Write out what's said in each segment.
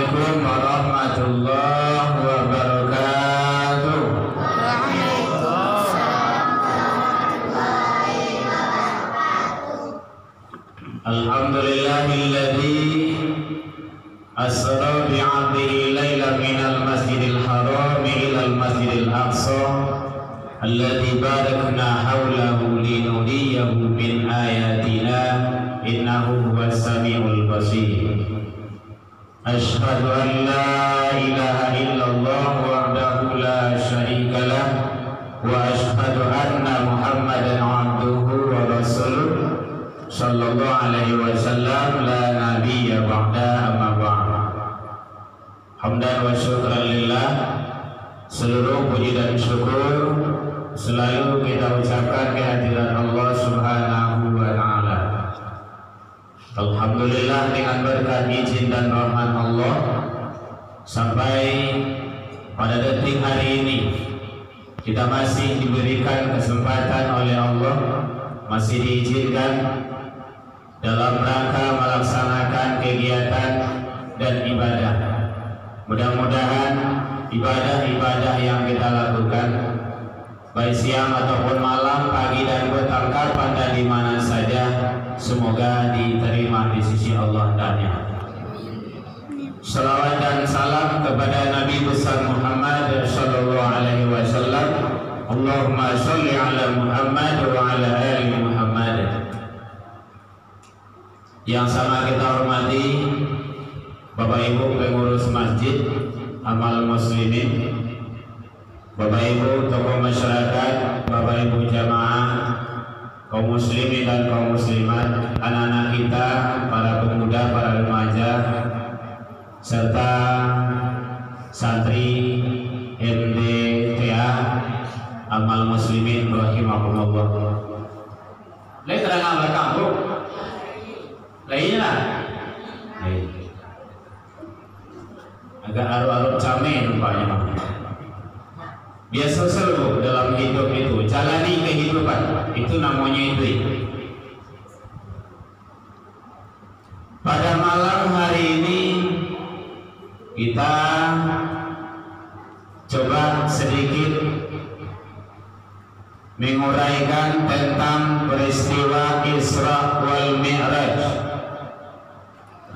Assalamualaikum warahmatullahi wabarakatuh. Alhamdulillahilladzi asra bi'abdihi laylan minal masjidil haram ilal masjidil aqsa alladzi barakna hawlahu linuriyahu min ayatina innahu huwas samiul basir. Asyhadu an la ilaha illallah wahdahu la syarika lah wa asyhadu anna Muhammadan abduhu wa rasuluh sallallahu alaihi wasallam la nabiyya ba'da amma ba'd. Hamdan wa syukran lillah, seluruh puji dan syukur selalu kita ucapkan kehadiran Allah Subhanahu wa taala. Alhamdulillah, dengan berkat izin dan rahmat Allah sampai pada detik hari ini kita masih diberikan kesempatan oleh Allah, masih diizinkan dalam rangka melaksanakan kegiatan dan ibadah. Mudah-mudahan ibadah-ibadah yang kita lakukan baik siang ataupun malam, pagi dan petang, kapan dan di mana saja, semoga diterima di sisi Allah Ta'ala. Salawat dan salam kepada Nabi besar Muhammad sallallahu alaihi wasallam. Allahumma sholli ala Muhammad wa ala ali Muhammad. Yang sama kita hormati Bapak Ibu pengurus masjid, amal muslimin, Bapak Ibu tokoh masyarakat, Bapak Ibu jamaah, kaum muslimin dan kaum muslimat, anak-anak kita, para pemuda, para remaja, serta santri MDTA amal muslimin rahimahumullah. Lain terang belakang bro, lainnya agak aru-aru camen rupanya. Biasa selalu dalam hidup itu, jalani kehidupan, itu namanya itu. Pada malam hari ini kita coba sedikit menguraikan tentang peristiwa Isra wal Mi'raj.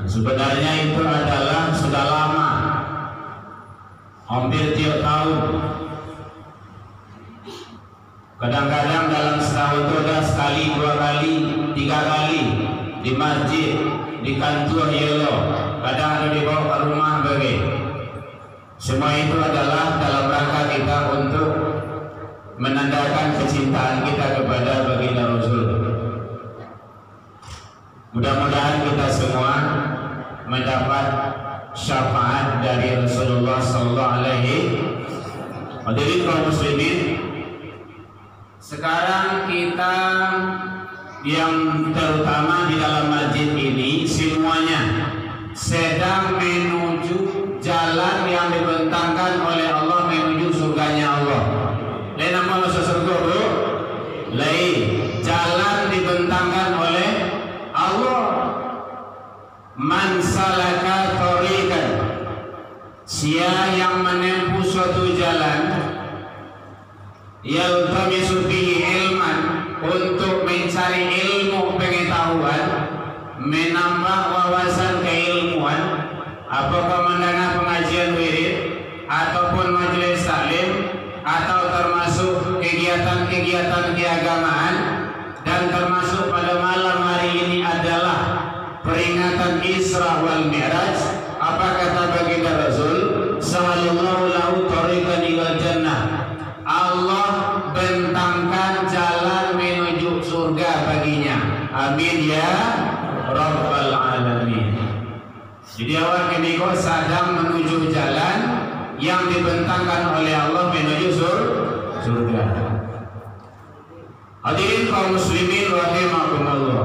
Sebenarnya itu adalah sudah lama, hampir tiap tahun. Kadang-kadang dalam setahun itu ada sekali, 2 kali, 3 kali di masjid, di kantor yelo, kadang ada dibawa ke rumah bagi. Semua itu adalah dalam rangka kita untuk menandakan kecintaan kita kepada baginda Rasul. Mudah-mudahan kita semua mendapat syafaat dari Rasulullah sallallahu alaihi wasallam. Hadirin kaum muslimin, sekarang kita yang terutama di dalam masjid ini semuanya sedang menuju jalan yang dibentangkan oleh Allah menuju surganya Allah. Lain nama masuk surga bro? Lain, jalan dibentangkan oleh Allah. Man salaka thoriqan, siapa yang menempuh suatu jalan, yaltamisu fihi ilman, untuk mencari ilmu pengetahuan, menambah wawasan keilmuan, apakah mendengar pengajian wirid ataupun majelis taklim atau termasuk kegiatan-kegiatan keagamaan, dan termasuk pada malam hari ini adalah peringatan Isra wal Mi'raj. Apa kata baginda Rasul sallallahu lahu thariqan ilal jannah, Allah bentangkan jalan menuju surga baginya. Amin ya rabbal alamin. Jadi awak ini kok sedang menuju jalan yang dibentangkan oleh Allah menuju surga. Hadirin kaum muslimin rahimakumullah.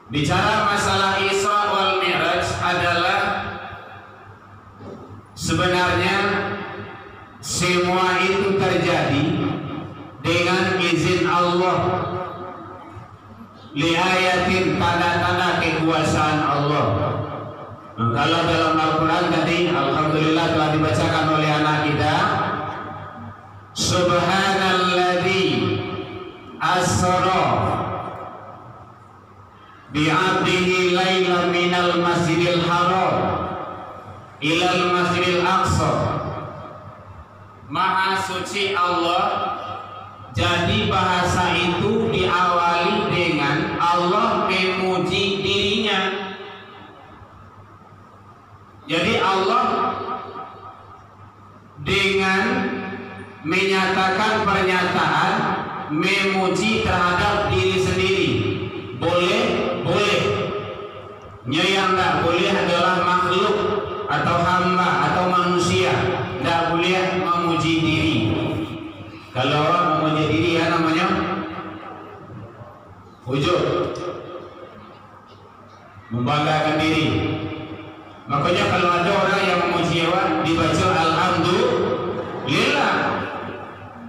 Bicara masalah Isra wal Mi'raj adalah sebenarnya semua itu terjadi dengan izin Allah, liayatin tanda-tanda kekuasaan Allah. Kalau dalam Al-Quran tadi alhamdulillah telah dibacakan oleh anak kita, Subhanalladzi asra bi'abdihi laylan minal masjidil haram ilal masjidil aqsa. Maha suci Allah. Jadi bahasa itu diawali dengan Allah memuji dirinya. Jadi Allah dengan menyatakan pernyataan memuji terhadap diri sendiri. Boleh, boleh. Yang tidak boleh adalah makhluk atau hamba atau manusia. Tidak boleh memuji diri. Kalau orang memuji diri ya namanya ujub, membanggakan diri. Makanya kalau ada orang yang memuji hewan dibaca alhamdulillah.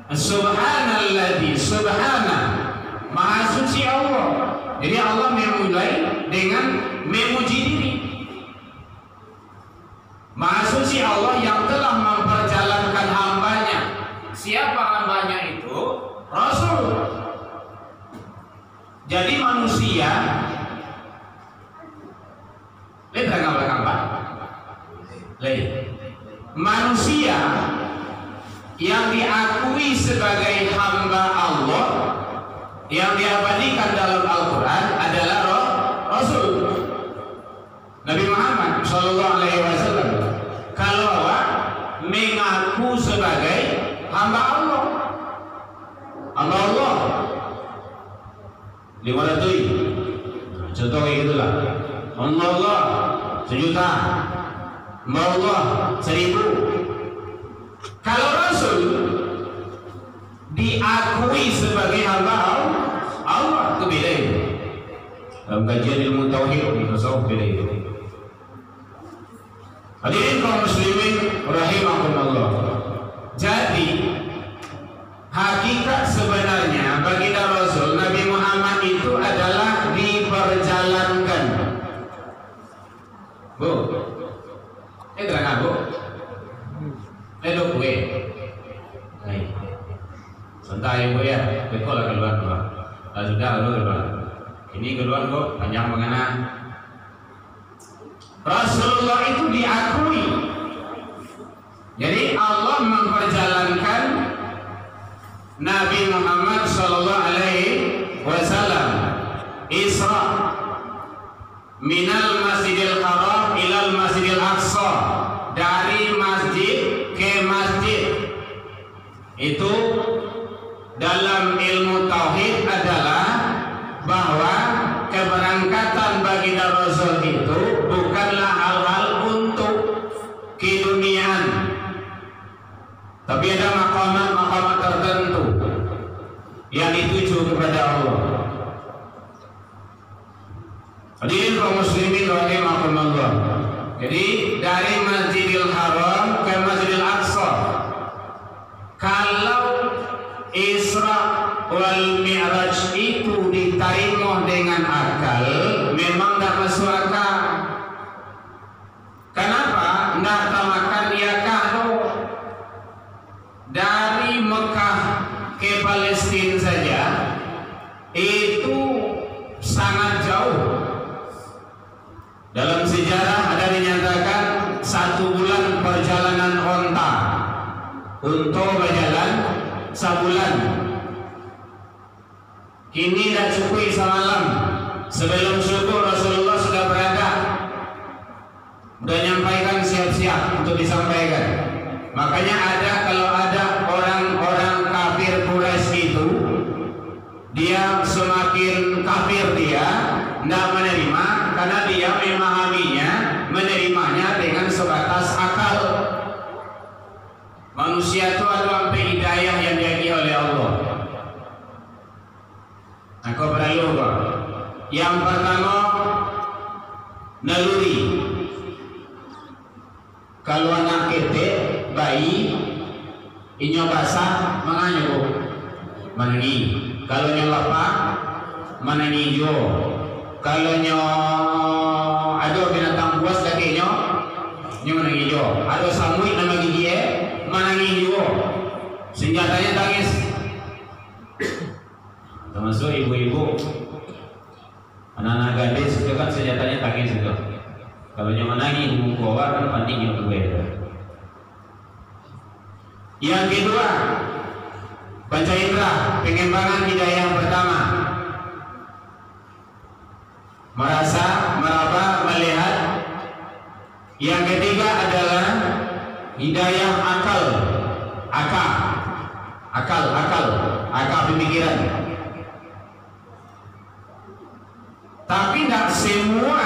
Subhanalladzi, subhana, maha suci Allah. Jadi Allah memulai dengan memuji diri. Maha suci Allah yang telah memperjalankan hambanya. Siapa hambanya itu? Rasul. Jadi manusia, lihat tengah belakang Pak. Lihat. Manusia yang diakui sebagai hamba Allah yang diabadikan dalam Al-Quran adalah Rasul Nabi Muhammad Sallallahu Alaihi Wasallam. Kalau mengaku sebagai hamba Allah, hamba Allah, lima ratus, contoh kayak gitulah. Allah 1.000.000, Allah 1.000. Kalau Rasul diakui sebagai hamba Allah, itu beda itu. Dalam kajian ilmu tauhid di tasawuf beda itu. Hadirin kaum muslimin rahimakumullah. Jadi hakikat sebenarnya baginda Rasul Nabi Muhammad itu adalah diperjalankan. Bu, terangkan bu. Lalu gue, santai bu ya, bekol lah keluar keluar. Sudah lalu keluar. Ini keluar kok panjang mengena. Rasulullah itu diakui. Jadi Allah memperjalankan Nabi Muhammad Sallallahu Alaihi Wasallam Isra minal Masjidil Haram ilal Masjidil Aqsa, dari masjid ke masjid. Itu dalam ilmu tauhid adalah bahwa keberangkatan baginda Rasul itu bukanlah hal-hal untuk keduniaan, tapi ada maqamat tertentu yang dituju kepada Allah. Hadirin kaum muslimin rahimakumullah. Jadi dari Masjidil Haram ke Masjidil Aqsa, kalau Isra wal Mi'raj itu diterima dengan akal, memang tidak masuk akal. Kenapa? Tidak tamakan ya kalau dari Mekah ke Palestina saja itu sangat jauh. Dalam sejarah ada dinyatakan 1 bulan perjalanan onta untuk berjalan sebulan. Kini dah cukup semalam. Sebelum subuh Rasulullah sudah berada, sudah menyampaikan siap-siap untuk disampaikan. Makanya kalau ada orang-orang kafir Quraisy itu, dia semakin kafir, dia tidak menerima karena dia memahaminya, menerimanya dengan sebatas akal. Manusia itu ada hidayah yang dibagi oleh Allah. Aku perlu kok. Yang pertama, naluri. Kalau anak ketek, bayi, inyo basah, menganyuk, menangi. Kalau nyo lapar, menangi jo. Kalau nyo ada binatang buas lagi nyo, Ini menangi jo. Ada samui nama gigi menangi jo. Senjatanya tangis. Termasuk ibu-ibu, anak-anak gadis itu kan senjatanya tangis itu. Kalau yang menangi ibu bawa kan penting yang berbeda. Yang kedua, panca indera, pengembangan hidayah yang pertama. Merasa, meraba, melihat. Yang ketiga adalah hidayah akal pemikiran. Tapi tidak semua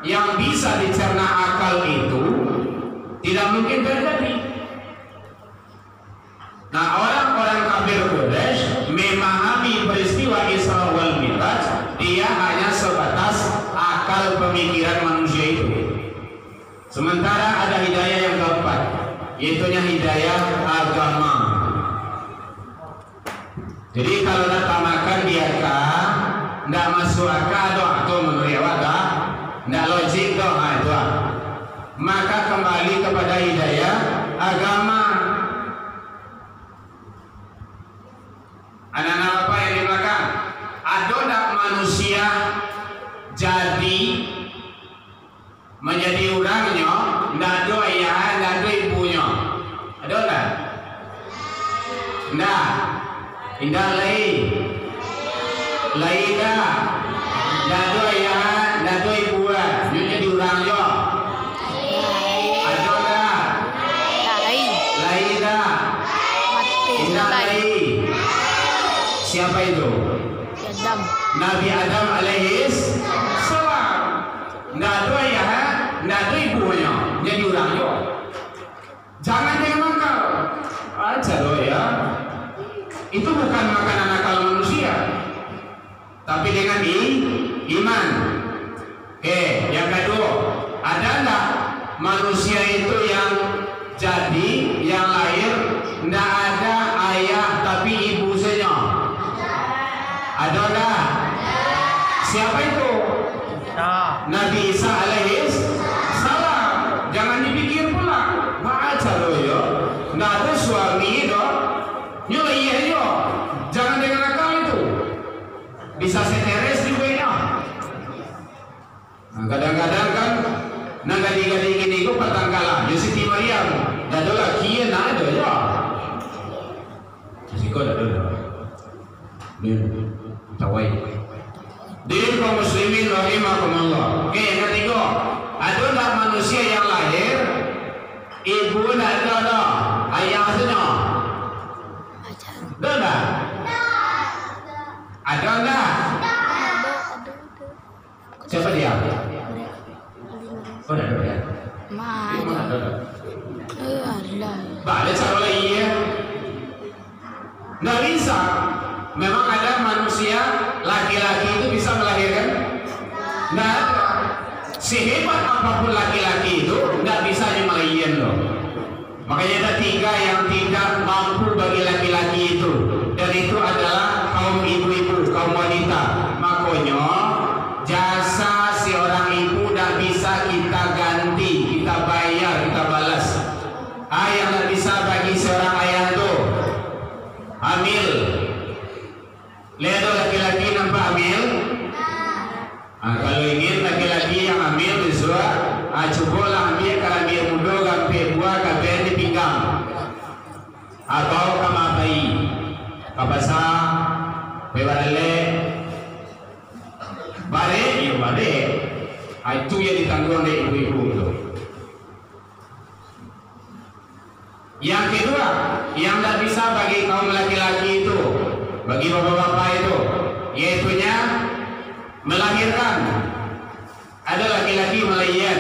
yang bisa dicerna akal itu tidak mungkin terjadi. Nah, orang-orang kafir Quraisy memahami peristiwa Isra wal Mi'raj, dia hanya sebatas akal pemikiran manusia itu. Sementara ada hidayah yang keempat, yaitu hidayah agama. Jadi kalau nak tamakan dia tidak masuk akal atau menurut wadah, tidak logik itu. Maka kembali kepada hidayah agama. Anak-anak apa yang di belakang? Ada tak manusia jadi menjadi orangnya, tidak ada ayah, tidak ada ibunya? Ada tak? Tidak. Tidak lain dah. Tidak ada ayah, tidak ada ibu. Dia jadi orangnya. Ada tak? Lain dah. Tidak lain. Siapa itu? Adam. Nabi Adam alaihis salam. Tidak ada ayah, tidak ada ibunya, jadi orangnya. Jangan dia mangkal. Aja loh ya. Itu bukan makanan akal manusia, tapi dengan iman. Oke, yang kedua, ada enggak manusia itu yang jadi, yang lahir tidak ada ayah tapi ibu saja? Ada enggak? Siapa itu? Nabi Isa alaihis salam. Jangan dipikir pula, baca loh ya. Tidak ada suami dong. Nyulai yo. Jangan dengan akal itu. Bisa seteres juga ya. Nah, kadang-kadang kan gadi-gadi gini kok patang kalah. Siti Maryam, dah dola kian ada ya. Siko dah dola. Tawai. Din kaum muslimin rahimakumullah. Oke, yang ketiga, ada tak manusia yang lahir ibu tidak ada, ayah saja? Ada? Ada enggak? Siapa dia? Oh, ada ya? Mana ada? Allah. Balik cara lagi ya. Nggak bisa. Memang ada manusia laki-laki itu bisa melahirkan? Nggak ada. Sehebat apapun laki-laki itu nggak bisa melahirkan loh. Makanya ada 3 yang tidak mampu bagi laki-laki itu, dan itu adalah kaum ibu-ibu, kaum wanita. Makanya jasa seorang ibu tidak bisa kita ganti, kita bayar, kita balas. Yang tidak bisa bagi seorang ayah itu hamil. Lihat laki-laki nampak hamil. Kalau ingin laki-laki yang hamil disuruh cobalah ambil kalamir muda gampi buah gampi di pinggang atau kamabai kabasa bewarele bare iyo bare itu yang ditanggung oleh ibu-ibu itu. Yang kedua, yang tidak bisa bagi kaum laki-laki itu, bagi bapak-bapak itu, yaitunya melahirkan. Ada laki-laki melahirkan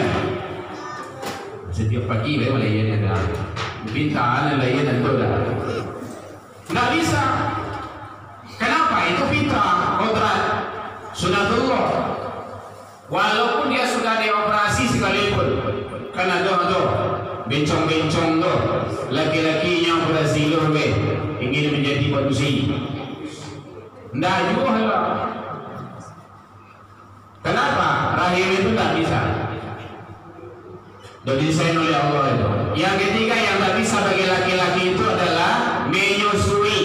setiap pagi, melahirkan ada pintaan melahirkan itu dah. Tidak bisa. Kenapa? Itu fitrah, kodrat, sunatullah. Walaupun dia sudah dioperasi sekalipun, kan ada bencong-bencong tu, laki-lakinya operasi lu ingin menjadi manusia. Tidak juga lah. Kenapa? Rahim itu tak bisa. didesain oleh Allah itu. Yang ketiga yang tak bisa bagi laki-laki itu adalah menyusui.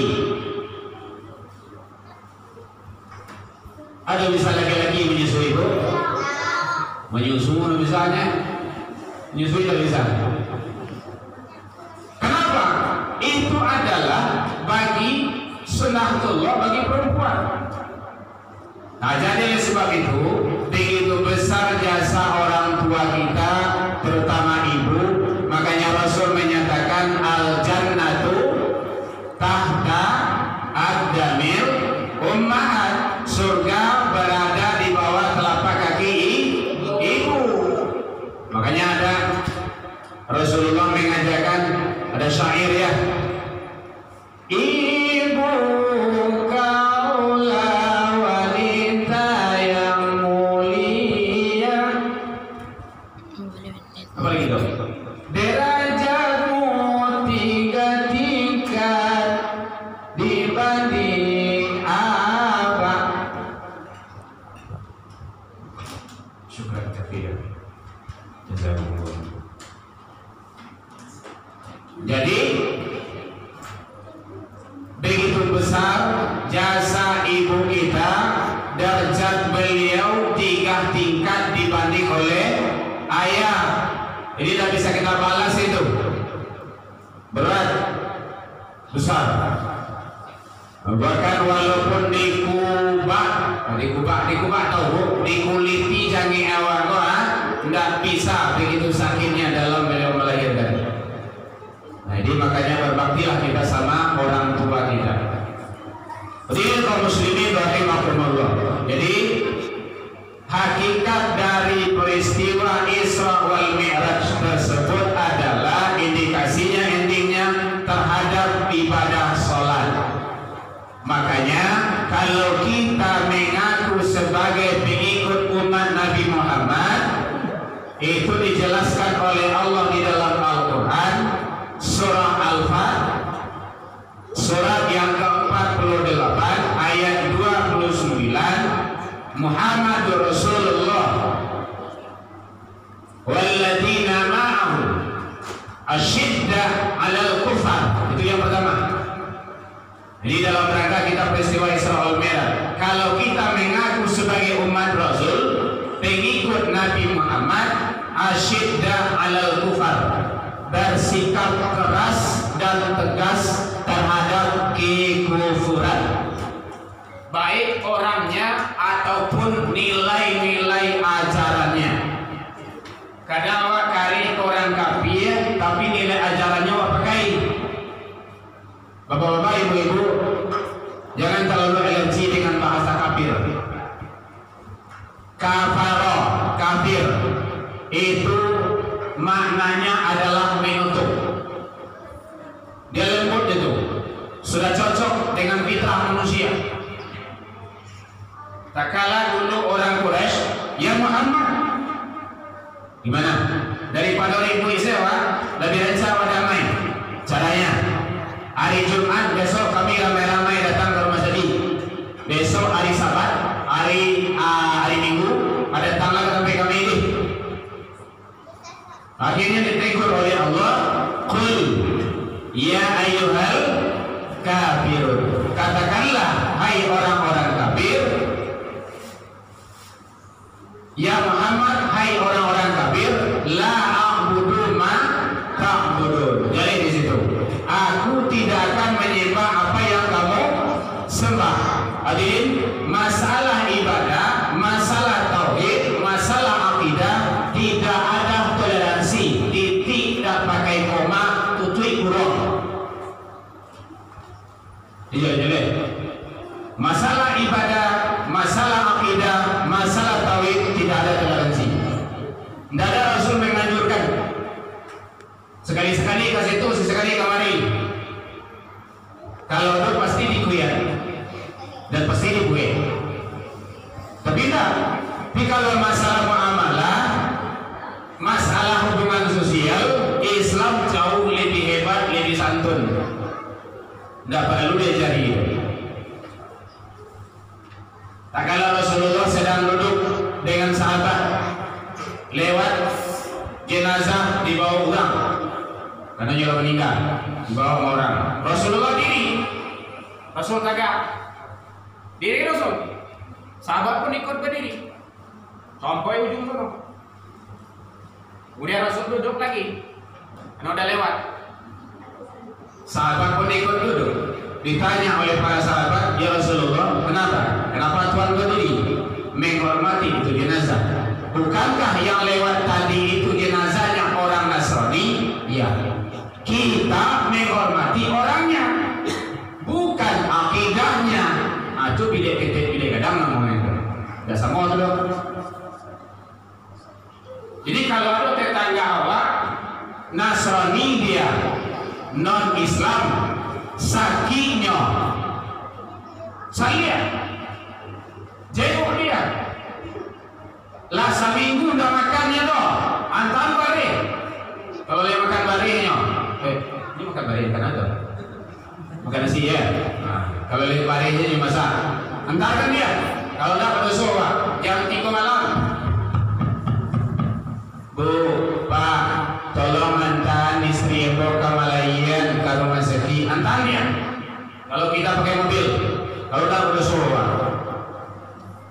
Ada bisa laki-laki menyusui itu? Menyusui misalnya, menyusui tak bisa. Kenapa? Itu adalah bagi sunnatullah bagi perempuan. Nah, jadi oleh sebab itu begitu besar jasa orang tua kita, terutama ibu. Makanya Rasul menyatakan al jannatu tahta aqdamil ummahat. Surga berada di bawah telapak kaki ibu. Makanya ada Rasulullah mengajarkan, ada syair ya, ibu kaulah wanita yang mulia. Apa lagi dong? Derajatmu 3 tingkat dibanding apa? Syukran katsir. Jazakumullah. Jadi begitu besar jasa ibu kita, derajat beliau 3 tingkat dibanding oleh ayah. Ini tidak bisa kita balas itu. Berat, besar. Bahkan walaupun dikubak tahu, dikuliti jangi awak tidak bisa, begitu sakitnya dalam beliau melahirkan. Nah, jadi makanya berbaktilah kita sama orang tua kita. Jadi kaum muslimin rahimakumullah. Jadi hakikat dari peristiwa Isra wal Mi'raj tersebut adalah indikasinya endingnya terhadap ibadah sholat. Makanya kalau kita mengaku sebagai pengikut umat Nabi Muhammad, itu dijelaskan oleh Allah di dalam Al-Quran surah Al-Fat, surat yang ke-48 ayat 29, Muhammadur Rasulullah walladzina ma'ahu asyidda 'alal kufar. Itu yang pertama. Jadi dalam rangka kita peristiwa Isra wal Mi'raj, kalau kita mengaku sebagai umat Rasul, pengikut Nabi Muhammad, asyidda 'alal kufar, bersikap keras dan tegas terhadap kekufuran, baik orangnya ataupun nilai-nilai ajarannya. Kadang awak cari orang kafir tapi nilai ajarannya awak pakai. Bapak-bapak, ibu-ibu, jangan terlalu alergi dengan bahasa kafir. Kafaro, kafir, itu maknanya adalah menutup. Dia lembut itu, sudah cocok dengan fitrah manusia. Tak kala dulu orang Quraisy, ya Muhammad, gimana? Daripada ribu Isra, lebih rencana damai. Caranya, hari Jumat besok kami ramai-ramai datang ke rumah tadi. Besok hari Sabat, hari Minggu, ada datanglah sampai kami ini. Akhirnya ditegur oleh Allah, qul ya ayyuhal kafirun, katakanlah hai orang-orang kafir, ya Muhammad, hai orang-orang kafir, la a'budu ma ta'budun. Jadi di situ, aku tidak akan menyembah apa yang kamu sembah. Hadirin, masalah ibadah, masalah tauhid, masalah akidah tidak ada toleransi. Titik tak pakai koma, tutui kurang. Iya, jelek. Masalah ibadah, masalah akidah, masalah tauhid tidak ada toleransi. Tidak ada Rasul menganjurkan. Sekali-sekali ke situ, sesekali kemari. Kalau itu pasti dikuyan dan pasti dibuat. Tapi tidak. Tapi kalau masalah muamalah, masalah hubungan sosial, Islam jauh lebih hebat, lebih santun. Tidak perlu diajari. Tak kala Rasulullah sedang duduk dengan sahabat, lewat jenazah dibawa orang karena juga meninggal, dibawa sama orang. Rasulullah diri, Rasul kagak diri Rasul, sahabat pun ikut berdiri sampai ujung sana. Kemudian Rasul duduk lagi, karena udah lewat. Sahabat pun ikut duduk. Ditanya oleh para sahabat, ya Rasulullah, kenapa Tuhan berdiri menghormati itu jenazah? Bukankah yang lewat tadi itu jenazahnya orang Nasrani? Ya, kita menghormati orangnya, bukan akidahnya. Itu bidek kadang namanya. Tidak sama itu. Jadi kalau ada tetangga awak Nasrani dia non Islam sakinya saya jenguk dia lah seminggu udah makannya doh antar bare kalau dia makan barenya ini makan bare kan ada makan nasi ya kalau dia barenya dimasak antarkan dia kalau enggak pada soba jam 3 malam Bu Pak tolong antar istri ibu ke Malayan ke rumah sakit antar dia kalau kita pakai mobil kalau enggak pada soba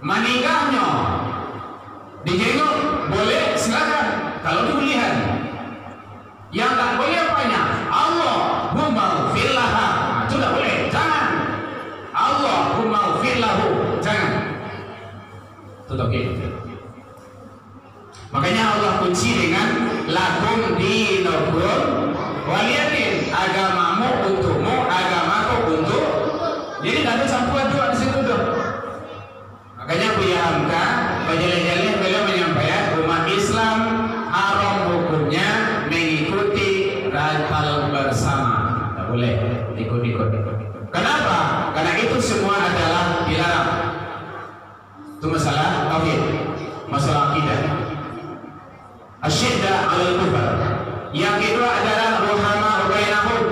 meninggalnya dijenguk boleh silakan kalau dilihat yang tak boleh apanya Allahumma fillaha itu tak boleh jangan Allahumma fillahu jangan itu oke. Makanya Allah kunci dengan lakum dinukum waliyadin agamamu untukmu agamaku untuk jadi tak ada campuran dua di situ tuh. Makanya Buya Hamka berjalan-jalan beliau menyampaikan umat Islam haram hukumnya mengikuti ratal bersama. Tak boleh ikut-ikut. Kenapa? Karena itu semua adalah dilarang. Itu masalah tauhid, masalah akidah. Asyidda 'alal kufar. Yang kedua adalah ruhama bainahum.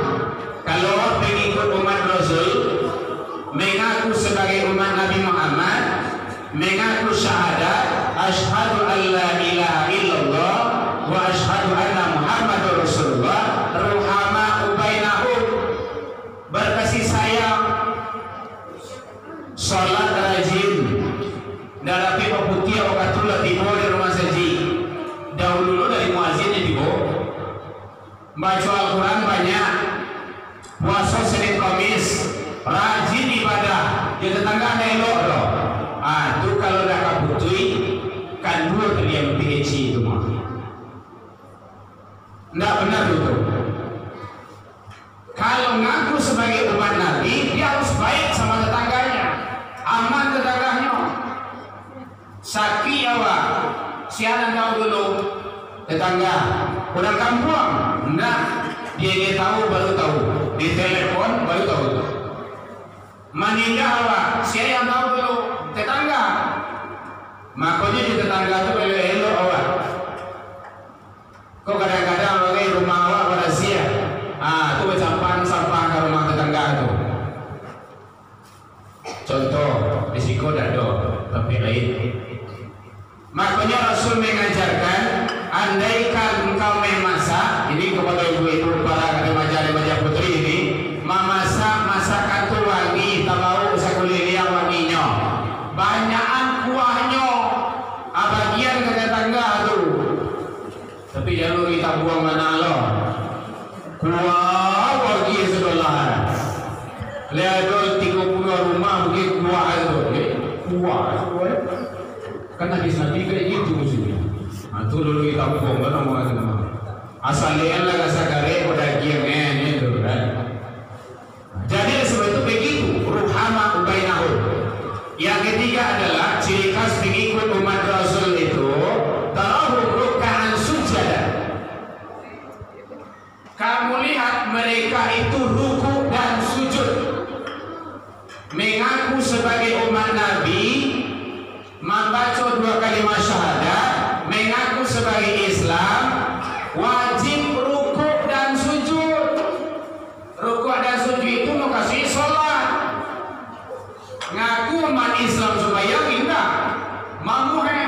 Kalau pengikut umat Rasul mengaku sebagai umat Nabi Muhammad mengaku syahadat asyhadu an la ilaha illallah wa asyhadu anna muhammadar rasulullah ruhama bainahum berkasih sayang salat rajin darapi putih wakatulah tibo di rumah saji dahulu dari muazzinnya tibo baca Al-Quran banyak puasa Senin Kamis rajin ibadah di tetangga ada elok loh. Itu kalau dah kabutui kan dua terdiam PhD itu mah. Tidak benar itu. Kalau ngaku sebagai umat Nabi, dia harus baik sama tetangganya, aman tetangganya. Saki awak, siaran tahu dulu tetangga, orang kampung, enggak dia tahu baru tahu, di telepon baru tahu. Meninggal awak, siapa yang tahu dulu tetangga. Makanya di tetangga itu boleh elok awak. Kok kadang-kadang orang rumah awak pada siap, itu bercampur sampah ke rumah tetangga itu. Contoh, risiko dah ada, tapi lain. Makanya Rasul mengajarkan, andaikan engkau memasak, ini kepada ibu-ibu para remaja-remaja putri ini, memasak masakan tu wangi, tak bau sakulilia wanginya, banyakan kuahnya, bagian ke tetangga tu. Tapi jangan kita buang mana lo, kuah bagi sebelah. Lihat 30 rumah begitu kuah itu, kuah. Kan hadis Nabi kayak gitu sih. Itu dulu kita buang mana mau ada mana. Asalnya lah kasagare pada kiamen itu kan. Jadi sebab itu begitu ruhama bainahum. Yang ketiga adalah ciri khas pengikut umat Rasul itu tarahum ruk'an sujada. Kamu lihat mereka itu ruku dan sujud. Mengaku sebagai umat Nabi, membaca 2 kalimat syahadat, mengaku sebagai Islam, wajib ruku dan sujud. Ruku dan sujud itu mau kasih sholat. Ngaku umat Islam supaya enggak mamuhe,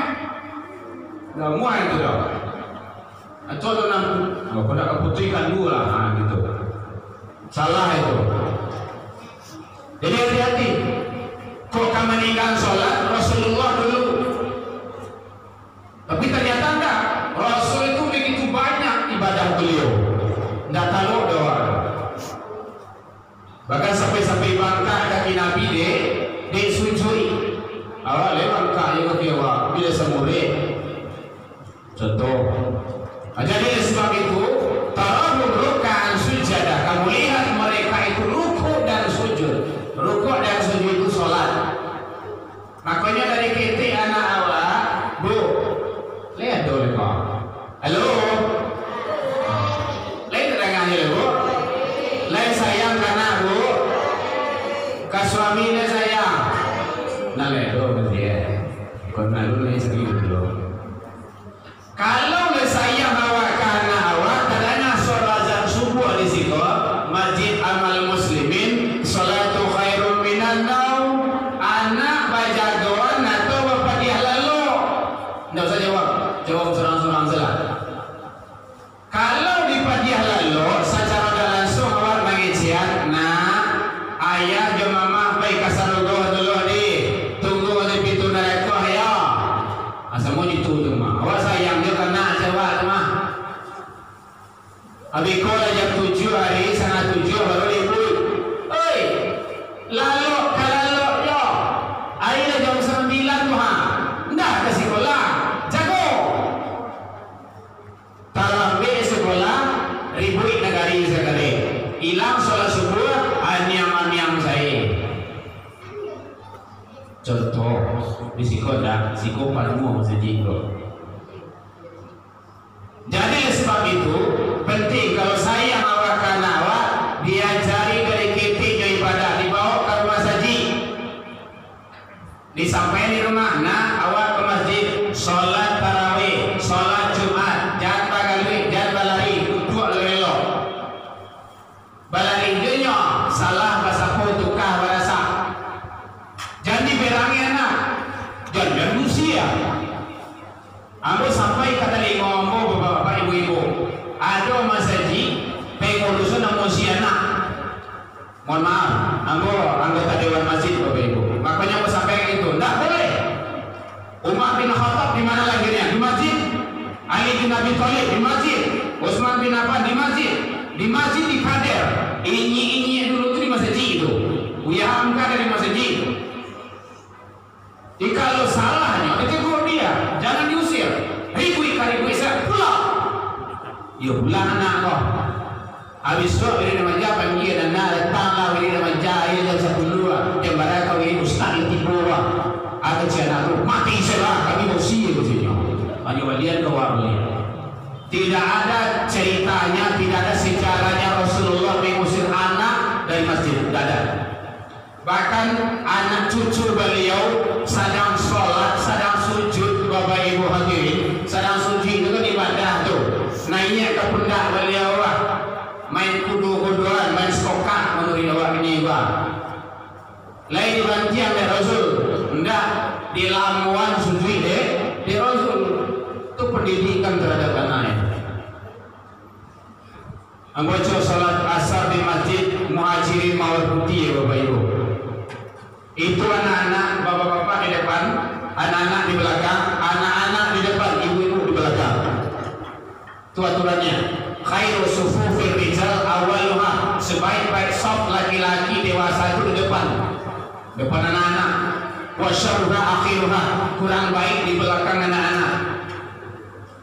enggak muhe itu dong. Contoh kau nak keputihkan dulu lah, gitu. Salah itu. Jadi hati-hati. Kok kamu meninggal sholat Rasulullah dulu, tapi ternyata enggak. Rasul itu begitu banyak ibadah beliau, enggak tahu doang. Bahkan sampai bangka kaki Nabi de sujui. Awak lewat kaki kaki awak bila semure. Contoh. Jadi sebab itu tarahum ruk'an sujadah. Kamu lihat mereka itu rukuk dan sujud. Rukuk dan sujud itu sholat. Makanya dari kita anak awak, bu, lihat dulu pak. Halo, lihat tengahnya bu. Lihat sayang karena bu, ke suaminya sayang. Nah lihat dulu dia. Kau nak dulu yang sedih dulu. Kalau sayang awak karena awak, kadangnya sholat azan subuh di situ, Masjid Amal Muslimin, sholatu khairun minan naum. Anak baca doa atau bapak dia lalu. Tidak usah jawab surang-surang salah. Kalau di padiah lalu, secara tidak langsung awak mengijian, nah ayah dan mama baik kasar doa dulu di, tunggu di pintu neraka ya. Asal mau ditutup mah. Awak sayang dia karena jawab mah. Habis kau jam 7 hari, sana 7 baru ibu. Oi, lalu kalau yo, ayah jam 9 tuh ha, ndak ke sekolah, jago. Tarawih sekolah, ribuit negari sekali. Hilang sholat subuh, anyam saya. Contoh, di sekolah, sekolah paling sejinggo. Jadi sebab itu penting kalau sayang awak karena awak diajari dari ketiknya ibadah, dibawa ke rumah saji, disampaikan di rumah. Nah awak ke masjid, sholat tarawih, sholat Jumat, jangan bagali, jangan balari, duduk lelo. Balari dunia salah bahasa tukah bahasa. Jadi berangi anak, jangan usia. Ambo sampai kata ngomong bapak ibu-ibu, ada masaji pengurusan emosi anak. Mohon maaf, ambo anggota dewan masjid bapak ibu. Makanya ambo sampai itu, tidak boleh. Umar bin Khattab di mana lahirnya? Di masjid. Ali bin Abi Thalib di masjid. Utsman bin Affan di masjid. Di masjid di Kader. Ini dulu itu di masjid itu. Buya Hamka dari masjid itu. Jika lo salahnya, ditegur dia, jangan diusir. Ribui saya pulang. Ya pulang anak kau. Habis itu beri nama jawab panggil dan nak datanglah beri nama jahil dan sepuluh. Yang barang kau ini ustaz itu bawa. Ada cian aku mati selah kami usia begini. Hanya walian kau wali. Tidak ada ceritanya, tidak ada sejarahnya Rasulullah mengusir anak dari masjid. Tidak ada. Bahkan anak cucu beliau sedang sholat, sedang sujud, bapak ibu hadirin, sedang sujud itu kan ibadah tuh. Naiknya ke pundak beliau lah, main kudu-kuduan, main skokat menurut awak ini bah. Lain dibanti oleh Rasul, enggak di lamuan sujud di Rasul. Itu pendidikan terhadap anaknya. Membaca sholat asar di masjid Muhajirin Mawar Putih ya bapak ibu. Itu anak-anak, bapak-bapak di depan, anak-anak di belakang, anak-anak di depan, ibu-ibu di belakang. Itu aturannya. Khairu sufufir rijal awaluha. Sebaik-baik saf laki-laki dewasa itu di depan anak-anak. Wa syarruha akhiruha. Kurang baik di belakang anak-anak.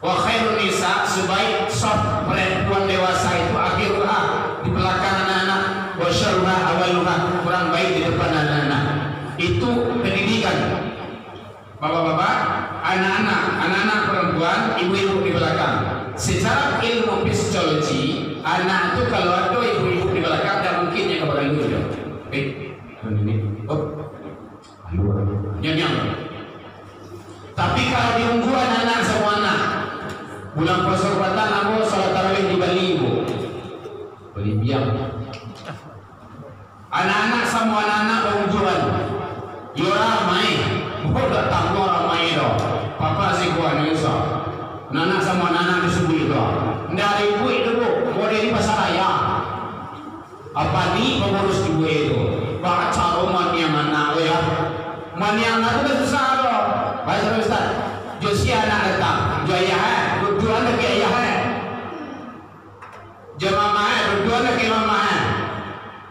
Wa khairun nisa. Sebaik saf perempuan dewasa itu akhiruha, di belakang anak-anak. Wa syarruha awaluha. Kurang baik di depan anak-anak. Itu pendidikan. Bapak-bapak, anak-anak perempuan, ibu-ibu di belakang. Secara ilmu psikologi, anak itu kalau ada ibu-ibu di belakang tidak mungkin yang kepada ibu dia. Ini, nyanyam. Tapi kalau diunggu anak-anak semua anak, bulan puasa Ramadan, aku salat tarawih di Bali ibu, Bali biang. Anak-anak semua anak ungguan. Yo ramai, bukan tak ramai dong. Papa sih gua Indonesia. Nana sama nana disebut itu. usia anak datang jual ayah berdua nak ke ayah jual mama berdua nak ke mama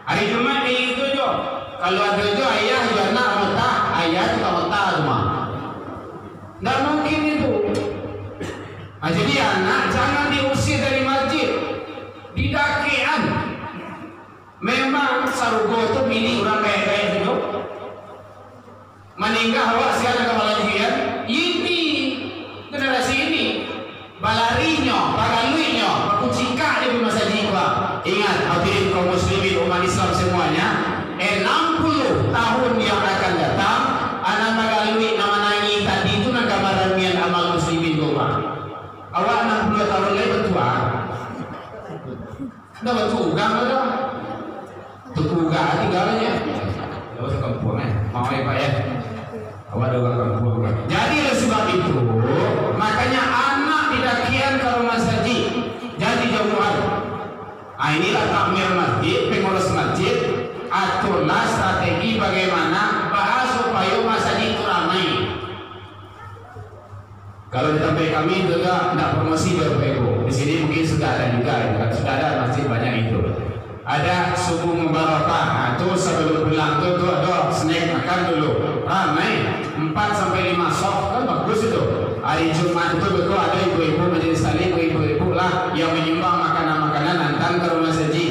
hari Jumat ni itu jo kalau ada jo ayah jual anak mata ayah tu mata rumah tak mungkin itu. Jadi anak jangan diusir dari masjid didakian. Memang sarugo tu milik orang kaya-kaya itu. Meninggal awak siapa kepala jian? Ini generasi ini balarinya, bagaluinya, aku cika di masa jiwa. Ingat hadirin kaum muslimin umat Islam semuanya, 60 tahun yang akan datang, anak bagalui nama nangi tadi itu nak gambaran mian amal muslimin gua. Awak 60 tahun lagi bertua. Dah bertugang dah. Tugas tinggalnya. Jauh ke kampung mau ya Pak ya. Awak ada orang kampung. Jadi oleh sebab itu, makanya anak didakian ke rumah haji. Jadi jauhan. Inilah takmir masjid, pengurus masjid, aturlah strategi bagaimana bahas supaya masjid itu ramai. Kalau di tempat kami juga tidak promosi berpego. Di sini mungkin sudah ada juga, sudah ada masjid banyak itu. Ada subuh mubarakah, itu sebelum pulang itu doa snack makan dulu. Ramai 4 sampai 5 soft kan bagus itu. Hari Jumat itu betul ada ibu-ibu majelis taklim, ibu-ibu lah yang menyumbang makanan-makanan hantar ke rumah haji.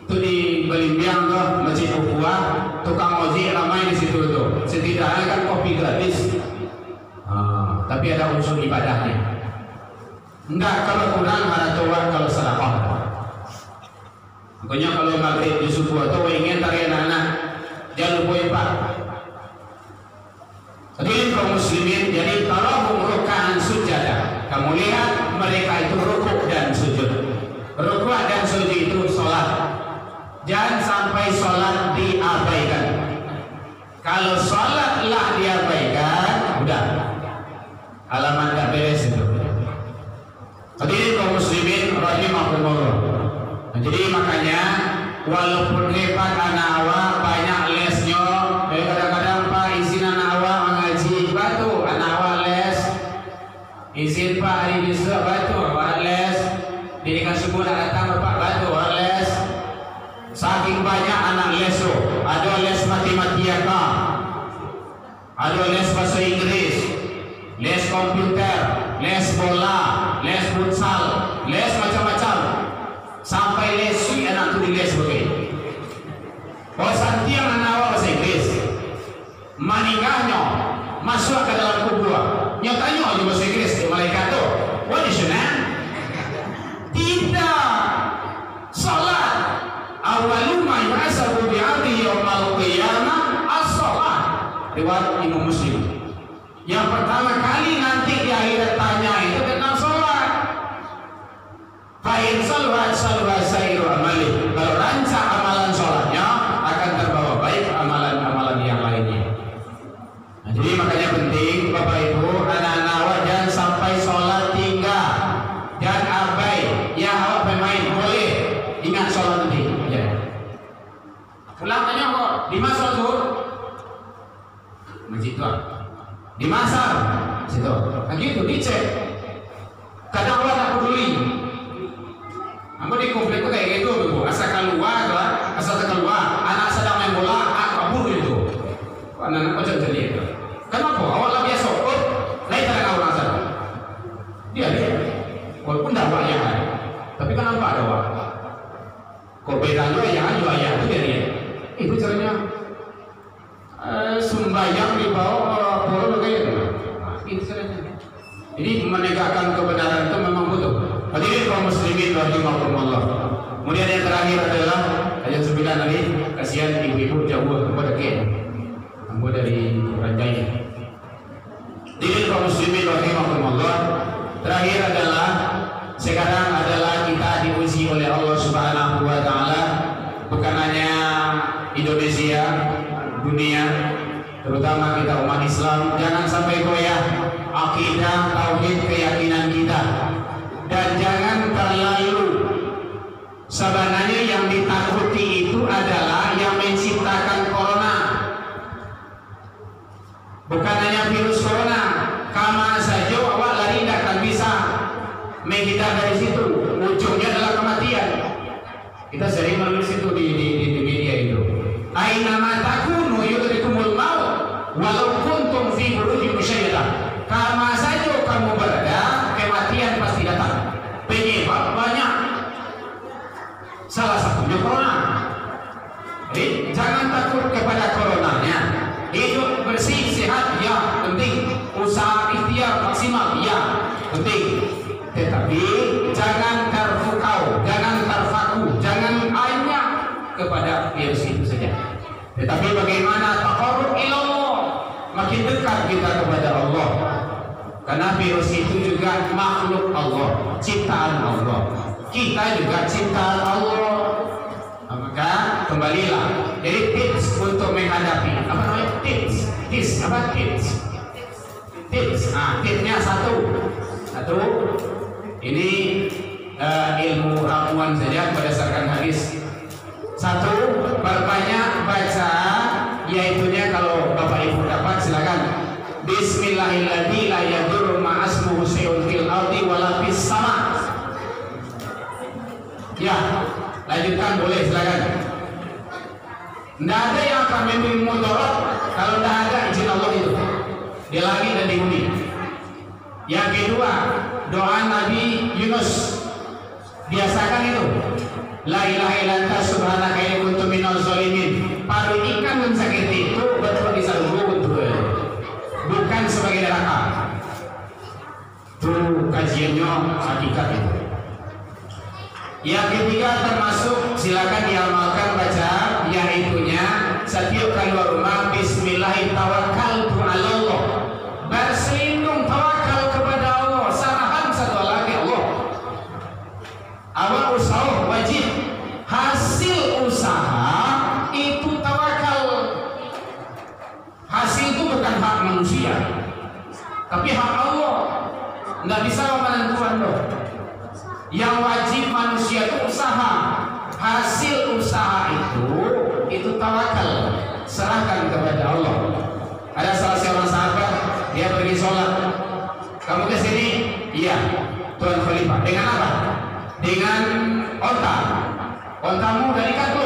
Itu di Belimbiang tuh Masjid Ukhuwah, tukang ojek ramai di situ tuh. Setidaknya kan kopi gratis. Tapi ada unsur ibadahnya. Enggak kalau kurang ada tua kalau sedekah. Makanya kalau maghrib di subuh atau ingin tarik anak jangan lupa Pak. Hadirin kaum muslimin, jadi tarahum ruk'an sujadah. Kamu lihat mereka itu rukuk dan sujud. Rukuk dan sujud itu sholat. Jangan sampai sholat diabaikan. Kalau sholatlah diabaikan, udah alamat tak beres itu. Hadirin kaum muslimin rahimahumullah. Jadi makanya walaupun hebat anak awak banyak lesnya, kadang-kadang Pak izin anak awak mengaji batu, anak awak les. Izin Pak hari besok batu, awak les. Didikan subuh nak datang Bapak batu, awak les. Saking banyak anak les tu, ada les matematika, ada les bahasa Inggris, les komputer, les bola, les futsal, les macam-macam. Sampai les anak tu di les begitu. Oh santiang anak awak bahasa Inggris, maningahnya masuk ke dalam kubur. Nyatanya aja bahasa Inggris di malaikat tu. What is your name? Tidak. Salat. Awalu ma yuhasabu bi'abdi yawmal qiyamah as-salat. Riwayat Imam Muslim. Yang pertama kali nanti di akhirat tanya itu tentang salat. Fa'in salwa sairu amali. Kalau rancang amalan sholatnya akan terbawa baik amalan-amalan yang lainnya. Nah, jadi makanya penting Bapak Ibu, anak-anak awak jangan sampai sholat tinggal, jangan abai. Ya awak pemain boleh, ingat sholat nanti. Ya. Pulang tanya kok, di mana sholat zuhur? Masjid tuan. Di Masar, situ. Nah gitu dicek. Kadang awak tak peduli. Ambo di komplek itu kayak gitu, Bu. Asal keluar, asal keluar, anak sedang main bola, kabur itu. Anak-anak macam jadi itu. Kenapa? Awak lah biasa, lain tak orang sana. Dia, walaupun dah banyak, tapi kenapa ada awak? Kok bedanya juga ayah itu dia. Itu caranya sembahyang di bawah pohon begitu. Itu caranya. Jadi menegakkan kebenaran itu memang butuh. Hadirin kaum muslimin rahimahumullah. Kemudian yang terakhir adalah ayat 9 tadi, kasihan ibu-ibu jauh kepada Ken. Ambo dari Ranjai. Hadirin kaum muslimin rahimahumullah. Terakhir adalah sekarang adalah kita diuji oleh Allah Subhanahu wa taala, bukan hanya Indonesia, dunia, terutama kita umat Islam, jangan sampai goyah akidah tauhid keyakinan kita. Dan jangan terlalu, sebenarnya yang ditakuti itu adalah yang menciptakan corona, bukan hanya virus corona. Kama saja awak lari tidak akan bisa menghindar dari situ. Ujungnya adalah kematian. Kita sering menulis itu di media itu. Aina ma takunu yudrikumul maut walau kuntum fi burujin musyayyadah. Kama saja kamu berada, kematian pasti datang. Penyebab banyak. Salah satunya corona. Jadi jangan takut kepada coronanya. Hidup bersih, sehat, ya penting. Usaha ikhtiar maksimal, ya penting. Tetapi jangan terpukau, jangan terpaku, jangan hanya kepada virus itu saja. Tetapi bagaimana taqarrub ilallah, makin dekat kita kepada Allah. Karena virus itu juga makhluk Allah, ciptaan Allah. Kita juga ciptaan Allah. Maka kembalilah. Jadi tips untuk menghadapi apa namanya tips. Nah, tipsnya satu. Ini ilmu ramuan saja berdasarkan hadis. Satu, perbanyak baca, yaitunya kalau Bapak Ibu dapat silakan. Bismillahirrahmanirrahim. La yadurru ma'asmuhu syai'un fil ardi wala fis sama. Ya, lanjutkan boleh silakan. Tidak ada yang akan memberi mudarat kalau tidak ada izin Allah itu di langit dan di bumi. Yang kedua, doa Nabi Yunus, biasakan itu. La ilaha illa anta subhanaka inni kuntu minaz zalimin. Paru ikan dan sakit itu betul disalurkan betul, bukan sebagai neraka. Itu kajiannya hakikat itu. Yang ketiga termasuk silakan diamalkan baca, yaitunya setiap keluar rumah Bismillahirrahmanirrahim. Berselindung tawakal kepada Allah, sarahan satu lagi Allah. Awal usaha wajib, hasil usaha itu tawakal. Hasil itu bukan hak manusia, tapi hak Allah. Nggak bisa menentukan loh. Yang wajib manusia itu usaha. Hasil usaha itu tawakal, serahkan kepada Allah. Ada salah seorang sahabat, dia pergi sholat. Kamu ke sini? Iya, Tuan Khalifah. Dengan apa? Dengan onta. Ontamu dari katu?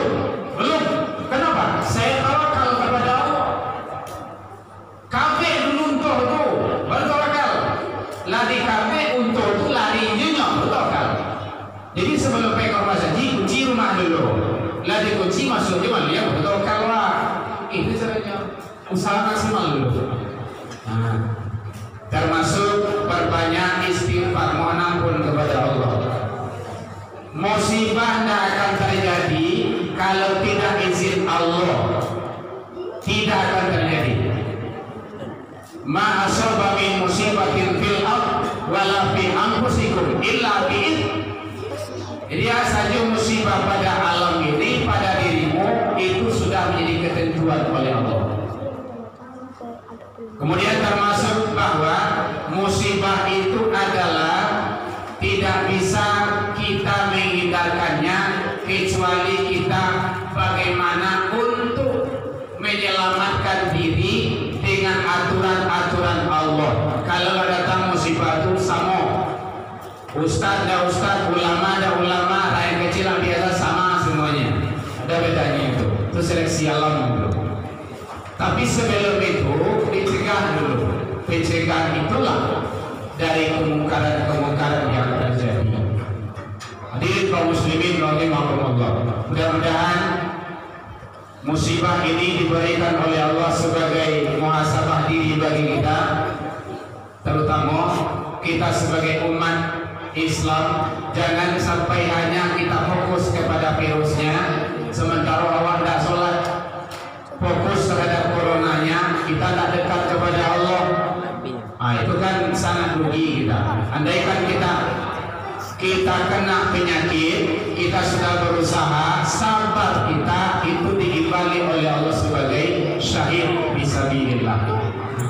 Belum. Kenapa? Saya tawakal kepada Allah. Kafe dulu untuk itu bertawakal. Lari kafe untuk itu lari nyenyok bertawakal. Jadi sebelum pegang masaji, kunci rumah dulu. Lari kunci masuk rumah dia bertawakal lah. Itu caranya. Usaha maksimal dulu. Nah, termasuk perbanyak istighfar, mohon ampun kepada Allah. Musibah tidak akan terjadi kalau tidak izin Allah. Tidak akan terjadi. Ma asaba min musibatin fil ard wala fi anfusikum illa bi'id. Dia saja musibah pada alam ini, pada dirimu, itu sudah menjadi ketentuan oleh Allah. Kemudian termasuk bahwa musibah itu adalah tidak bisa kita menghindarkannya kecuali kita bagaimana untuk menyelamatkan diri dengan aturan-aturan Allah. Kalau datang musibah itu sama, ustaz dan ustaz, ulama dan ulama, rakyat kecil yang biasa sama semuanya. Ada bedanya itu seleksi alam itu. Tapi sebelum itu dicegah dulu. Pencegahan itulah dari kemungkaran-kemungkaran yang terjadi. Hadirin kaum muslimin rahimakumullah. Mudah-mudahan musibah ini diberikan oleh Allah sebagai muhasabah diri bagi kita, terutama kita sebagai umat Islam. Jangan sampai hanya kita fokus kepada virusnya, sementara awak tidak sholat, fokus terhadap coronanya, kita tidak dekat kepada Allah. Itu kan sangat rugi kita. Andaikan kita kena penyakit, kita sudah berusaha, sabar kita itu diimbali oleh Allah sebagai syahid fisabilillah.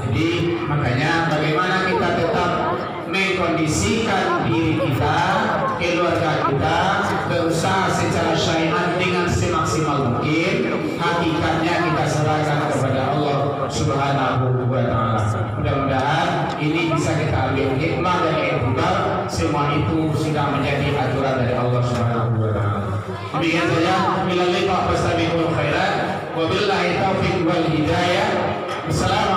Jadi makanya bagaimana kita tetap mengkondisikan diri kita, keluarga kita, berusaha secara syariat dengan semaksimal mungkin. Hakikatnya kita serahkan kepada Allah Subhanahu wa ta'ala. Mudah-mudahan ini semua itu sudah menjadi aturan dari Allah Subhanahu wa taala. Demikian saja, bila liqa fastabiqul khairat, wabillahi taufiq wal hidayah. Assalamualaikum